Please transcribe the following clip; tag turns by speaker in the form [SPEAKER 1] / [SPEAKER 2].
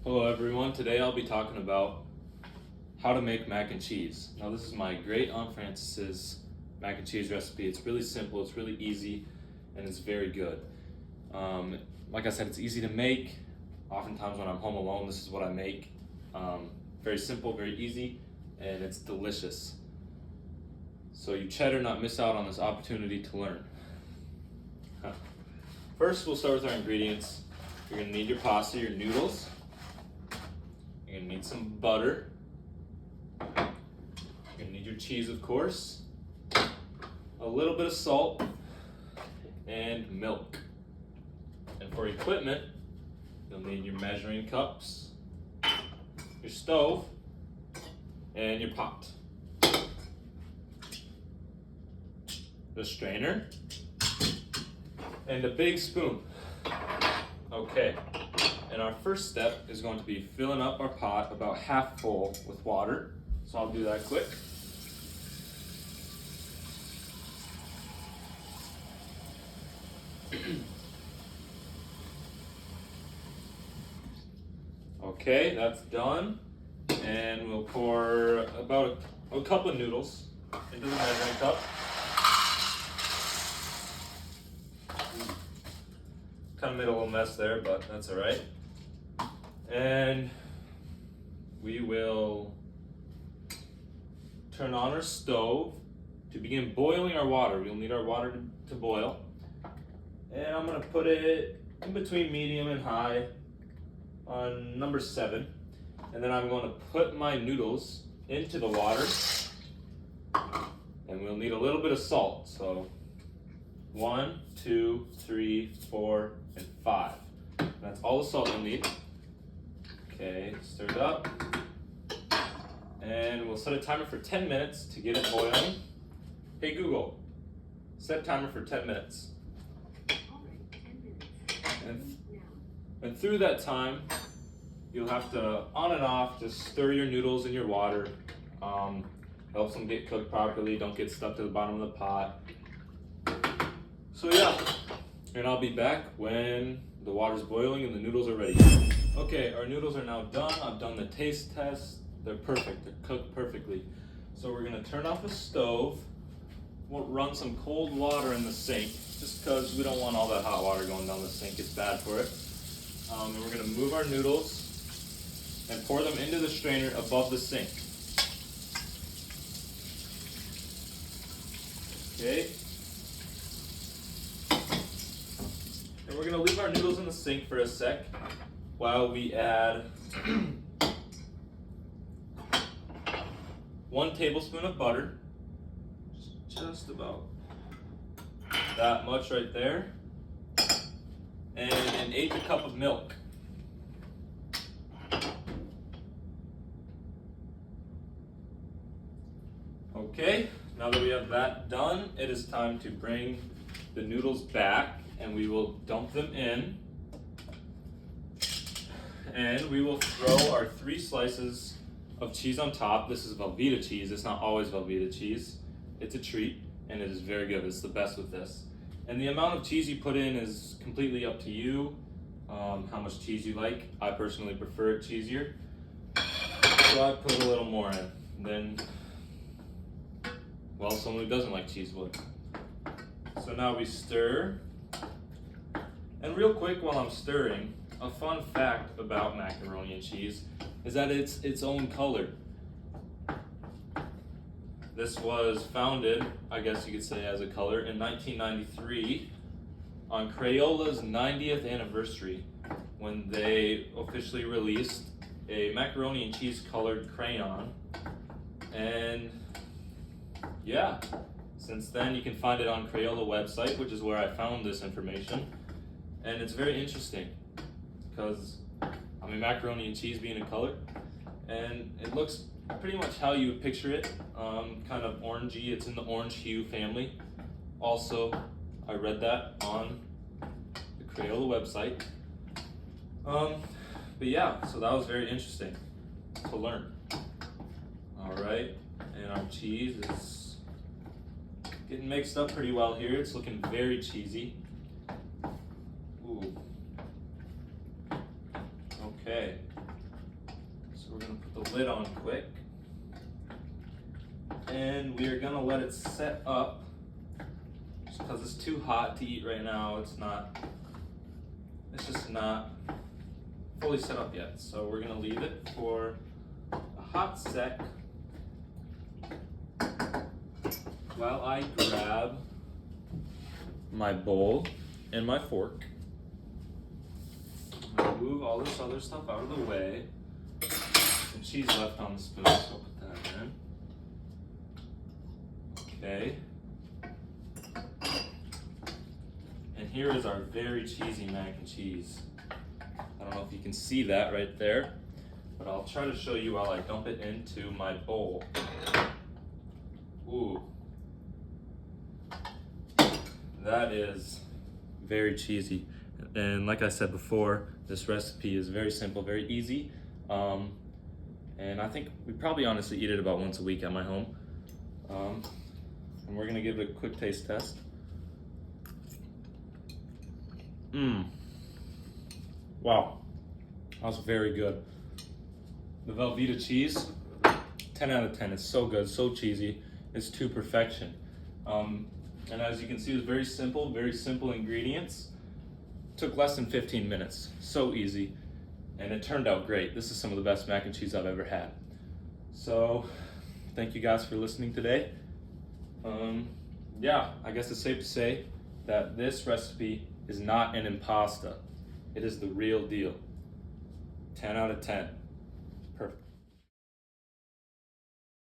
[SPEAKER 1] Hello everyone, today I'll be talking about how to make mac and cheese. Now this is my great Aunt Frances's mac and cheese recipe. It's really simple, it's really easy, and it's very good. Like I said, it's easy to make. Oftentimes when I'm home alone, this is what I make. Very simple, very easy, and it's delicious. So you cheddar not miss out on this opportunity to learn. First, we'll start with our ingredients. You're gonna need your pasta, your noodles. You're gonna need some butter. You're gonna need your cheese, of course. A little bit of salt and milk. And for equipment, you'll need your measuring cups, your stove, and your pot. The strainer, and a big spoon. Okay, and our first step is going to be filling up our pot about half full with water. So I'll do that quick. Okay, that's done. And we'll pour about a cup of noodles into the measuring cup. Kind of made a little mess there, but that's all right. And we will turn on our stove to begin boiling our water. We'll need our water to boil. And I'm gonna put it in between medium and high on number 7. And then I'm going to put my noodles into the water. And we'll need a little bit of salt. So 1, 2, 3, 4, and 5. That's all the salt you'll need. Okay, stir it up. And we'll set a timer for 10 minutes to get it boiling. Hey Google, set timer for 10 minutes. And through that time, you'll have to, on and off, just stir your noodles in your water. Helps them get cooked properly, don't get stuck to the bottom of the pot. So yeah, and I'll be back when the water's boiling and the noodles are ready. Okay, our noodles are now done. I've done the taste test. They're perfect, they're cooked perfectly. So we're gonna turn off the stove. We'll run some cold water in the sink, just because we don't want all that hot water going down the sink, it's bad for it. And we're gonna move our noodles and pour them into the strainer above the sink. Okay. And we're gonna leave our noodles in the sink for a sec while we add 1 tablespoon of butter, just about that much right there, and an 1/8 cup of milk. Okay, now that we have that done, it is time to bring the noodles back and we will dump them in. And we will throw our 3 slices of cheese on top. This is Velveeta cheese. It's not always Velveeta cheese. It's a treat and it is very good. It's the best with this. And the amount of cheese you put in is completely up to you, how much cheese you like. I personally prefer it cheesier, so I put a little more in than, well, someone who doesn't like cheese would. So now we stir. And real quick while I'm stirring, a fun fact about macaroni and cheese is that it's its own color. This was founded, I guess you could say, as a color in 1993 on Crayola's 90th anniversary, when they officially released a macaroni and cheese colored crayon. And yeah, since then you can find it on Crayola website, which is where I found this information. And it's very interesting because, I mean, macaroni and cheese being a color, and it looks pretty much how you would picture it, kind of orangey. It's in the orange hue family. Also, I read that on the Crayola website. But yeah, so that was very interesting to learn. All right, and our cheese is getting mixed up pretty well here. It's looking very cheesy. Ooh. Okay. the lid on quick. And we are gonna let it set up just because it's too hot to eat right now. It's just not fully set up yet. So we're gonna leave it for a hot sec while I grab my bowl and my fork. I'm gonna move all this other stuff out of the way. Some cheese left on the spoon, so I'll put that in. Okay. And here is our very cheesy mac and cheese. I don't know if you can see that right there, but I'll try to show you while I dump it into my bowl. Ooh. That is very cheesy. And like I said before, this recipe is very simple, very easy. And I think we probably honestly eat it about once a week at my home. And we're gonna give it a quick taste test. Wow, that was very good. The Velveeta cheese, 10 out of 10. It's so good, so cheesy. It's to perfection. And as you can see, it's very simple ingredients. Took less than 15 minutes, so easy. And it turned out great. This is some of the best mac and cheese I've ever had. So, thank you guys for listening today. Yeah, I guess it's safe to say that this recipe is not an impasta. It is the real deal. 10 out of 10.